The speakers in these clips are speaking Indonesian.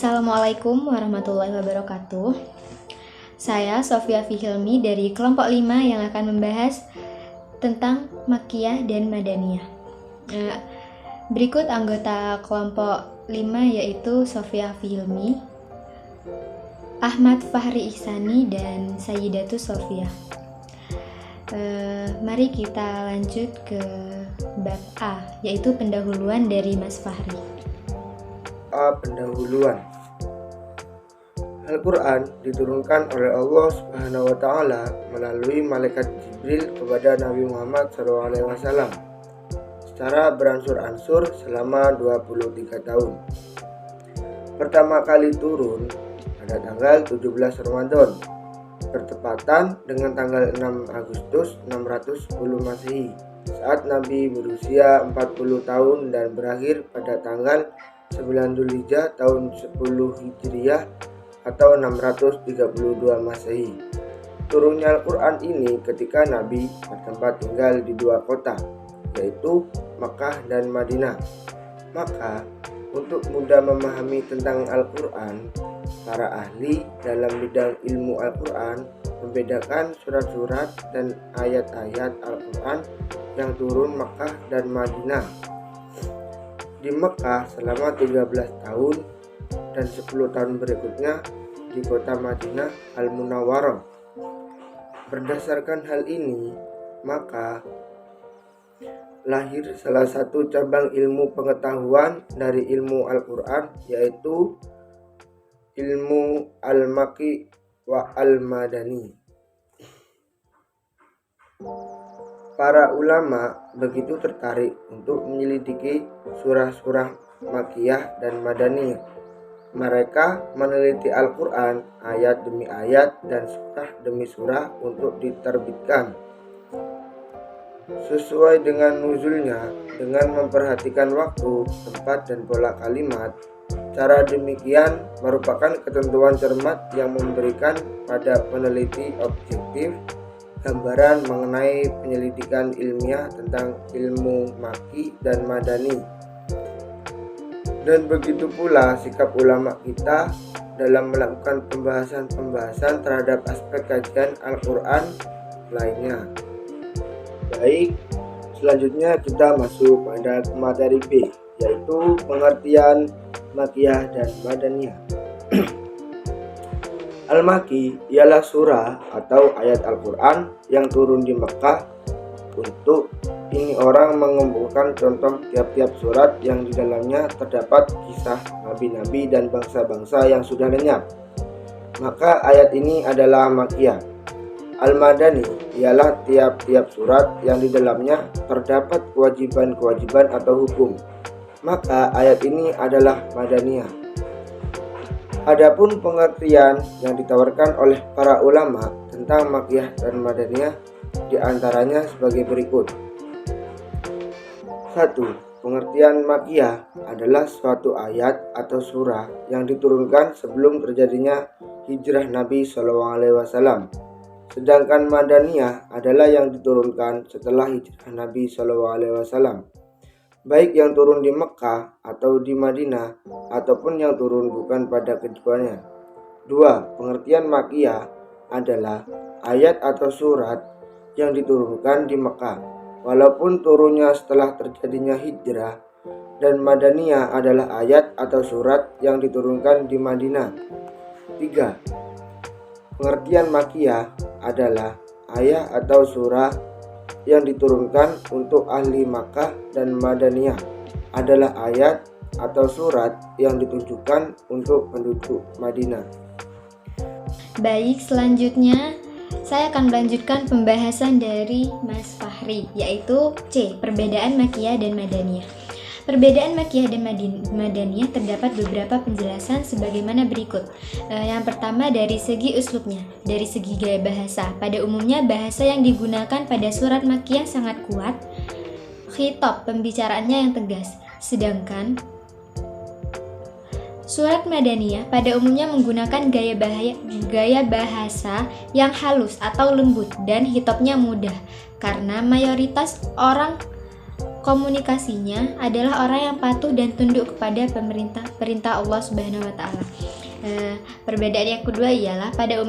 Assalamualaikum warahmatullahi wabarakatuh. Saya Sofia Fihilmi dari kelompok 5 yang akan membahas tentang Makkiyah dan Madaniyah. Berikut anggota kelompok 5 yaitu Sofia Fihilmi, Ahmad Fahri Ihsani, dan Sayyidatus Sofia. Mari kita lanjut ke bab A, yaitu pendahuluan dari Mas Fahri. Pendahuluan. Al-Quran diturunkan oleh Allah Subhanahu wa Ta'ala melalui malaikat Jibril kepada Nabi Muhammad SAW secara beransur-ansur selama 23 tahun. Pertama kali turun pada tanggal 17 Ramadan, bertepatan dengan tanggal 6 Agustus 610 Masehi, saat Nabi berusia 40 tahun dan berakhir pada tanggal 9 Dzulhijjah tahun 10 Hijriah atau 632 Masehi. Turunnya Al-Quran ini ketika Nabi bertempat tinggal di dua kota, yaitu Makkah dan Madinah. Maka untuk mudah memahami tentang Al-Quran, para ahli dalam bidang ilmu Al-Quran membedakan surat-surat dan ayat-ayat Al-Quran yang turun Makkah dan Madinah. Di Mekah selama 13 tahun dan 10 tahun berikutnya di kota Madinah Al-Munawwarah. Berdasarkan hal ini, maka lahir salah satu cabang ilmu pengetahuan dari ilmu Al-Quran, yaitu ilmu Al-Makki wa Al-Madani. Para ulama begitu tertarik untuk menyelidiki surah-surah Makkiyah dan Madaniyah. Mereka meneliti Al-Quran ayat demi ayat dan surah demi surah untuk diterbitkan sesuai dengan nuzulnya, dengan memperhatikan waktu, tempat, dan pola kalimat. Cara demikian merupakan ketentuan cermat yang memberikan pada peneliti objektif gambaran mengenai penyelidikan ilmiah tentang ilmu Makki dan Madani. Dan begitu pula sikap ulama kita dalam melakukan pembahasan terhadap aspek kajian Al-Quran lainnya. Baik, selanjutnya kita masuk pada materi B, yaitu pengertian Makkiyah dan Madaniyah. Al-Makki ialah surah atau ayat Al-Quran yang turun di Mekah. Untuk ini orang mengumpulkan contoh tiap-tiap surat yang di dalamnya terdapat kisah nabi-nabi dan bangsa-bangsa yang sudah lenyap. Maka ayat ini adalah Makkiyah. Al-Madani ialah tiap-tiap surat yang di dalamnya terdapat kewajiban-kewajiban atau hukum. Maka ayat ini adalah Madaniyah. Adapun pengertian yang ditawarkan oleh para ulama tentang Makkiyah dan Madaniyah diantaranya sebagai berikut. 1. Pengertian Makkiyah adalah suatu ayat atau surah yang diturunkan sebelum terjadinya hijrah Nabi SAW. Sedangkan Madaniyah adalah yang diturunkan setelah hijrah Nabi SAW, baik yang turun di Mekah atau di Madinah, ataupun yang turun bukan pada keduanya. 2. Pengertian Makkiyah adalah ayat atau surat yang diturunkan di Mekah, walaupun turunnya setelah terjadinya hijrah. Dan Madaniyah adalah ayat atau surat yang diturunkan di Madinah. 3. Pengertian Makkiyah adalah ayat atau surah yang diturunkan untuk ahli Makkah, dan Madaniyah adalah ayat atau surat yang ditujukan untuk penduduk Madinah. Baik, selanjutnya saya akan melanjutkan pembahasan dari Mas Fahri, yaitu C. Perbedaan Makkiyah dan Madaniyah. Perbedaan Makkiyah dan Madaniyah terdapat beberapa penjelasan sebagaimana berikut. Yang pertama dari segi uslubnya, dari segi gaya bahasa. Pada umumnya bahasa yang digunakan pada surat Makkiyah sangat kuat, khitab pembicaraannya yang tegas. Sedangkan surat Madaniyah pada umumnya menggunakan gaya bahasa yang halus atau lembut dan khitabnya mudah, karena mayoritas orang komunikasinya adalah orang yang patuh dan tunduk kepada perintah Allah Subhanahu wa taala. Perbedaan yang kedua ialah pada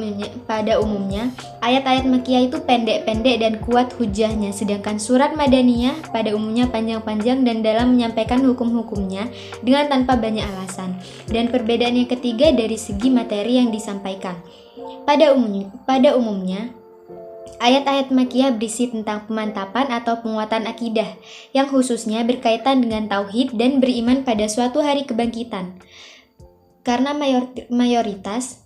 umumnya ayat-ayat Makkiyah itu pendek-pendek dan kuat hujahnya, sedangkan surat Madaniyah pada umumnya panjang-panjang dan dalam menyampaikan hukum-hukumnya dengan tanpa banyak alasan. Dan perbedaan yang ketiga dari segi materi yang disampaikan. Pada umumnya ayat-ayat Makkiyah berisi tentang pemantapan atau penguatan akidah yang khususnya berkaitan dengan tauhid dan beriman pada suatu hari kebangkitan. Karena mayoritas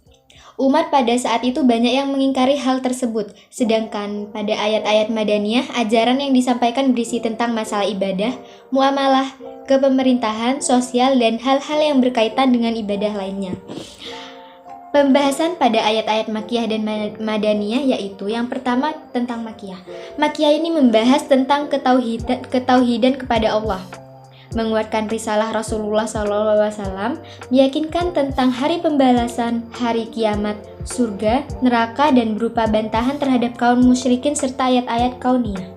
umat pada saat itu banyak yang mengingkari hal tersebut, sedangkan pada ayat-ayat Madaniyah ajaran yang disampaikan berisi tentang masalah ibadah, muamalah, kepemerintahan, sosial, dan hal-hal yang berkaitan dengan ibadah lainnya. Pembahasan pada ayat-ayat Makkiyah dan Madaniyah yaitu yang pertama tentang Makkiyah. Makkiyah ini membahas tentang ketauhidan kepada Allah, menguatkan risalah Rasulullah SAW, meyakinkan tentang hari pembalasan, hari kiamat, surga, neraka, dan berupa bantahan terhadap kaum musyrikin serta ayat-ayat kauniyah.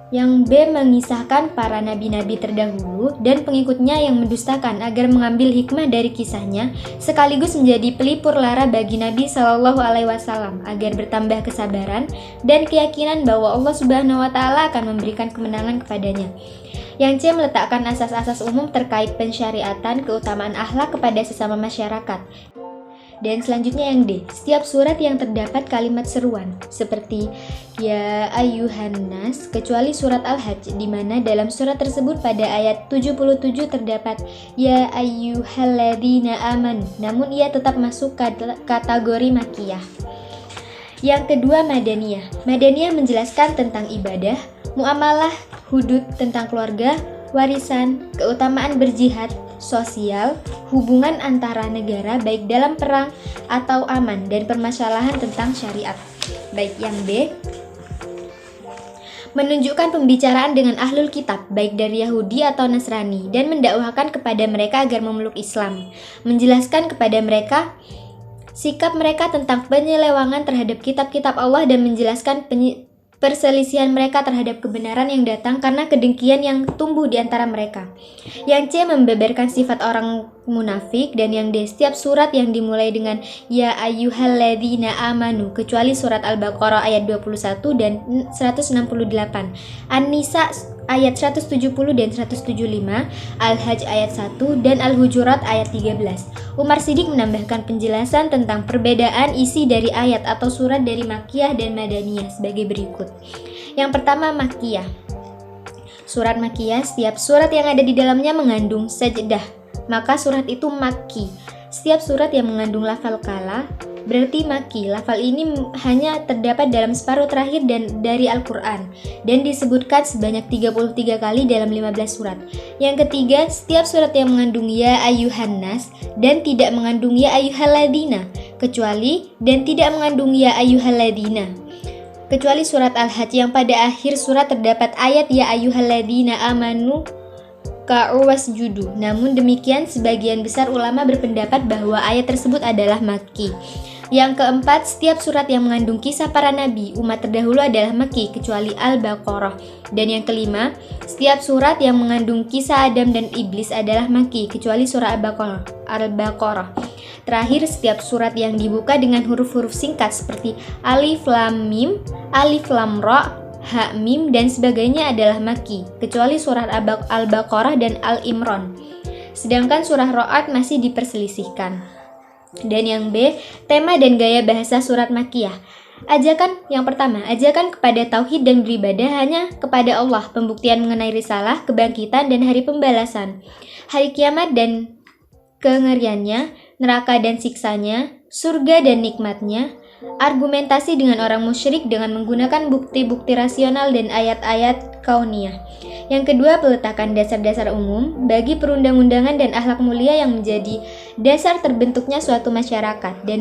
Yang B mengisahkan para nabi-nabi terdahulu dan pengikutnya yang mendustakan agar mengambil hikmah dari kisahnya, sekaligus menjadi pelipur lara bagi Nabi SAW agar bertambah kesabaran dan keyakinan bahwa Allah Subhanahu wa taala akan memberikan kemenangan kepadanya. Yang C meletakkan asas-asas umum terkait pensyariatan keutamaan akhlak kepada sesama masyarakat. Dan selanjutnya yang D, setiap surat yang terdapat kalimat seruan seperti Ya Ayyuhan Nas, kecuali surat Al-Hajj, di mana dalam surat tersebut pada ayat 77 terdapat Ya Ayyuhalladzina Amanu, namun ia tetap masuk kategori Makkiyah. Yang kedua Madaniyah. Madaniyah menjelaskan tentang ibadah, muamalah, hudud tentang keluarga, warisan, keutamaan berjihad, sosial, hubungan antara negara baik dalam perang atau aman, dan permasalahan tentang syariat. Baik yang B, menunjukkan pembicaraan dengan ahlul kitab baik dari Yahudi atau Nasrani dan mendakwahkan kepada mereka agar memeluk Islam, menjelaskan kepada mereka sikap mereka tentang penyelewangan terhadap kitab-kitab Allah dan menjelaskan perselisihan mereka terhadap kebenaran yang datang karena kedengkian yang tumbuh di antara mereka. Yang C membeberkan sifat orang munafik. Dan yang D, setiap surat yang dimulai dengan Ya ayyuhalladzina amanu kecuali surat Al-Baqarah ayat 21 dan 168, An-Nisa ayat 170 dan 175, Al-Hajj ayat 1 dan Al-Hujurat ayat 13. Umar Siddiq menambahkan penjelasan tentang perbedaan isi dari ayat atau surat dari Makkiyah dan Madaniyah sebagai berikut. Yang pertama Makkiyah. Surat Makkiyah, setiap surat yang ada di dalamnya mengandung sajdah, maka surat itu Makki. Setiap surat yang mengandung lafal kala berarti Makki. Lafal ini hanya terdapat dalam separuh terakhir dan dari Al-Quran dan disebutkan sebanyak 33 kali dalam 15 surat. Yang ketiga, setiap surat yang mengandung Ya Ayyuhan Nas dan tidak mengandung Ya Ayyuhalladzina kecuali dan tidak mengandung Ya Ayyuhalladzina kecuali surat Al-Hajj yang pada akhir surat terdapat ayat Ya Ayyuhalladzina amanu ka'u wasjudu. Namun demikian, sebagian besar ulama berpendapat bahwa ayat tersebut adalah Makki. Yang keempat, setiap surat yang mengandung kisah para nabi umat terdahulu adalah Makki kecuali Al-Baqarah. Dan yang kelima, setiap surat yang mengandung kisah Adam dan Iblis adalah Makki kecuali surah Al-Baqarah. Terakhir, setiap surat yang dibuka dengan huruf-huruf singkat seperti Alif Lam Mim, Alif Lam Ra, Ha Mim dan sebagainya adalah Makki kecuali surah Al-Baqarah dan Al-Imran. Sedangkan surah Ra'ad masih diperselisihkan. Dan yang B, tema dan gaya bahasa surat Makkiyah. Yang pertama, ajakan kepada tauhid dan beribadah hanya kepada Allah, pembuktian mengenai risalah, kebangkitan dan hari pembalasan, hari kiamat dan kengeriannya, neraka dan siksanya, surga dan nikmatnya, argumentasi dengan orang musyrik dengan menggunakan bukti-bukti rasional dan ayat-ayat kauniyah. Yang kedua, peletakan dasar-dasar umum bagi perundang-undangan dan akhlak mulia yang menjadi dasar terbentuknya suatu masyarakat dan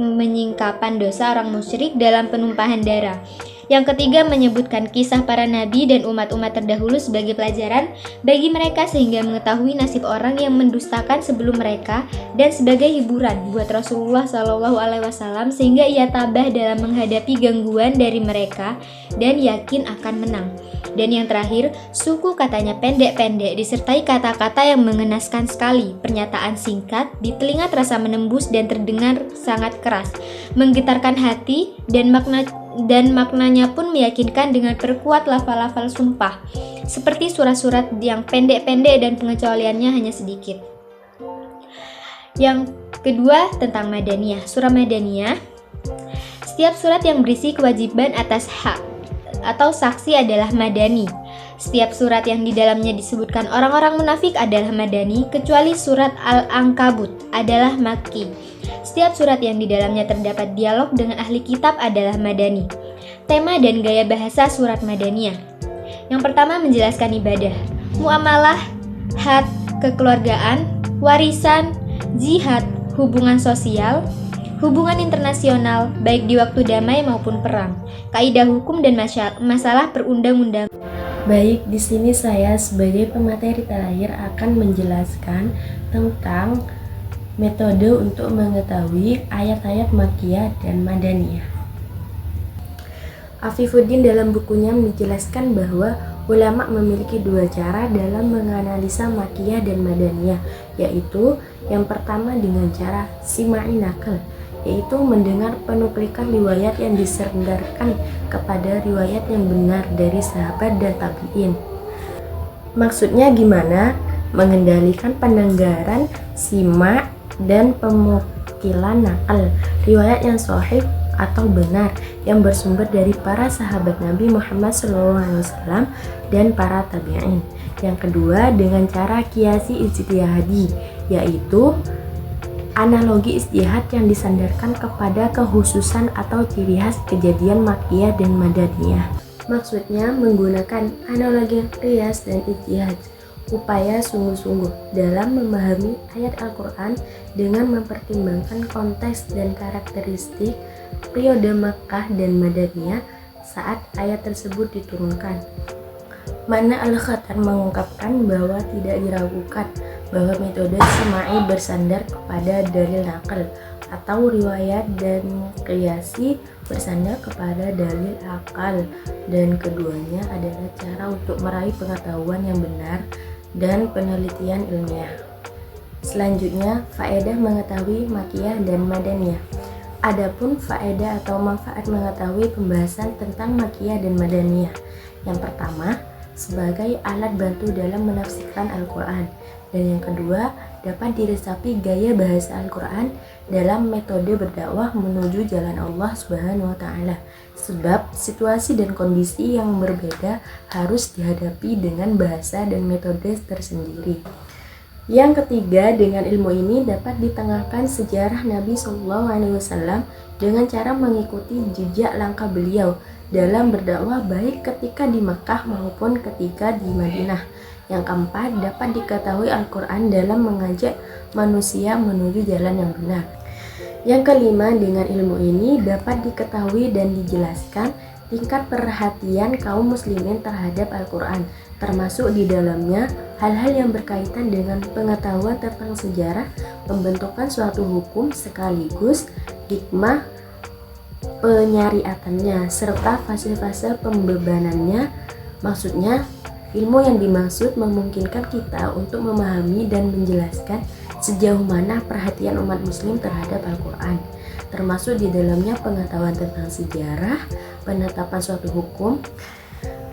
menyingkapan dosa orang musyrik dalam penumpahan darah. Yang ketiga, menyebutkan kisah para nabi dan umat-umat terdahulu sebagai pelajaran bagi mereka sehingga mengetahui nasib orang yang mendustakan sebelum mereka, dan sebagai hiburan buat Rasulullah SAW sehingga ia tabah dalam menghadapi gangguan dari mereka dan yakin akan menang. Dan yang terakhir, suku katanya pendek-pendek disertai kata-kata yang mengenaskan sekali. Pernyataan singkat, di telinga terasa menembus dan terdengar sangat keras, menggetarkan hati, dan maknanya pun meyakinkan dengan perkuat lafal-lafal sumpah, seperti surat-surat yang pendek-pendek dan pengecualiannya hanya sedikit. Yang kedua, tentang Madaniyah. Surah Madaniyah, setiap surat yang berisi kewajiban atas hak atau saksi adalah madani. Setiap surat yang di dalamnya disebutkan orang-orang munafik adalah madani, kecuali surat Al-Ankabut adalah makki. Setiap surat yang di dalamnya terdapat dialog dengan ahli kitab adalah madani. Tema dan gaya bahasa surat Madaniyah. Yang pertama, menjelaskan ibadah, muamalah, had, kekeluargaan, warisan, jihad, hubungan sosial, hubungan internasional, baik di waktu damai maupun perang, kaidah hukum dan masalah perundang-undang. Baik, di sini saya sebagai pemateri terakhir akan menjelaskan tentang metode untuk mengetahui ayat-ayat Makkiyah dan Madaniyah. Afifuddin dalam bukunya menjelaskan bahwa ulama memiliki dua cara dalam menganalisa Makkiyah dan Madaniyah, yaitu yang pertama dengan cara sima'i nakal, yaitu mendengar penuklikan riwayat yang disandarkan kepada riwayat yang benar dari sahabat dan tabi'in. Maksudnya gimana? Mengendalikan pendengaran, simak, dan pemukilan nakal, riwayat yang sahih atau benar yang bersumber dari para sahabat Nabi Muhammad SAW dan para tabi'in. Yang kedua, dengan cara kiasi ijtihadi, yaitu analogi ijtihad yang disandarkan kepada kekhususan atau ciri khas kejadian Makkiyah dan Madaniyah. Maksudnya menggunakan analogi qiyas dan ijtihad, upaya sungguh-sungguh dalam memahami ayat Al-Quran dengan mempertimbangkan konteks dan karakteristik periode Makkah dan Madaniyah saat ayat tersebut diturunkan. Mana Al-Khatar mengungkapkan bahwa tidak diragukan bahwa metode sima'i bersandar kepada dalil nakal atau riwayat, dan qiyasi bersandar kepada dalil akal, dan keduanya adalah cara untuk meraih pengetahuan yang benar dan penelitian ilmiah. Selanjutnya, faedah mengetahui Makkiyah dan Madaniyah. Adapun faedah atau manfaat mengetahui pembahasan tentang Makkiyah dan Madaniyah. Yang pertama, sebagai alat bantu dalam menafsirkan Al-Quran, dan yang kedua, dapat diresapi gaya bahasa Al-Quran dalam metode berdakwah menuju jalan Allah Subhanahu wa Ta'ala, sebab situasi dan kondisi yang berbeda harus dihadapi dengan bahasa dan metode tersendiri. Yang ketiga, dengan ilmu ini dapat ditengahkan sejarah Nabi SAW dengan cara mengikuti jejak langkah beliau dalam berdakwah baik ketika di Makkah maupun ketika di Madinah. Yang keempat, dapat diketahui Al-Quran dalam mengajak manusia menuju jalan yang benar. Yang kelima, dengan ilmu ini dapat diketahui dan dijelaskan tingkat perhatian kaum muslimin terhadap Al-Quran, termasuk di dalamnya hal-hal yang berkaitan dengan pengetahuan tentang sejarah pembentukan suatu hukum sekaligus hikmah penyariatannya serta fase-fase pembebanannya. Maksudnya, ilmu yang dimaksud memungkinkan kita untuk memahami dan menjelaskan sejauh mana perhatian umat muslim terhadap Al-Quran, termasuk di dalamnya pengetahuan tentang sejarah, penetapan suatu hukum.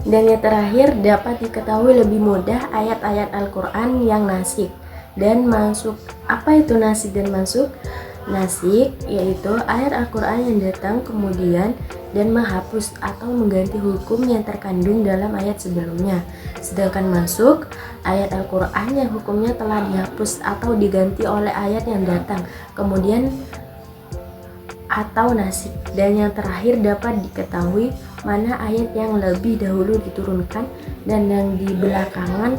Dan yang terakhir, dapat diketahui lebih mudah ayat-ayat Al-Quran yang nasikh dan mansukh. Apa itu nasikh dan mansukh? Nasikh yaitu ayat Al-Quran yang datang kemudian dan menghapus atau mengganti hukum yang terkandung dalam ayat sebelumnya. Sedangkan mansukh, ayat Al-Quran yang hukumnya telah dihapus atau diganti oleh ayat yang datang kemudian atau nasikh. Dan yang terakhir, dapat diketahui mana ayat yang lebih dahulu diturunkan dan yang di belakangan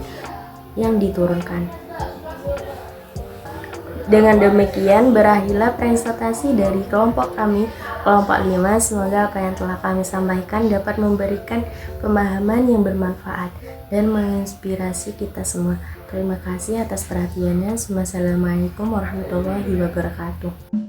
yang diturunkan. Dengan demikian berakhirlah presentasi dari kelompok kami. kelompok 5. Semoga apa yang telah kami sampaikan dapat memberikan pemahaman yang bermanfaat dan menginspirasi kita semua. Terima kasih atas perhatiannya. Wassalamualaikum warahmatullahi wabarakatuh.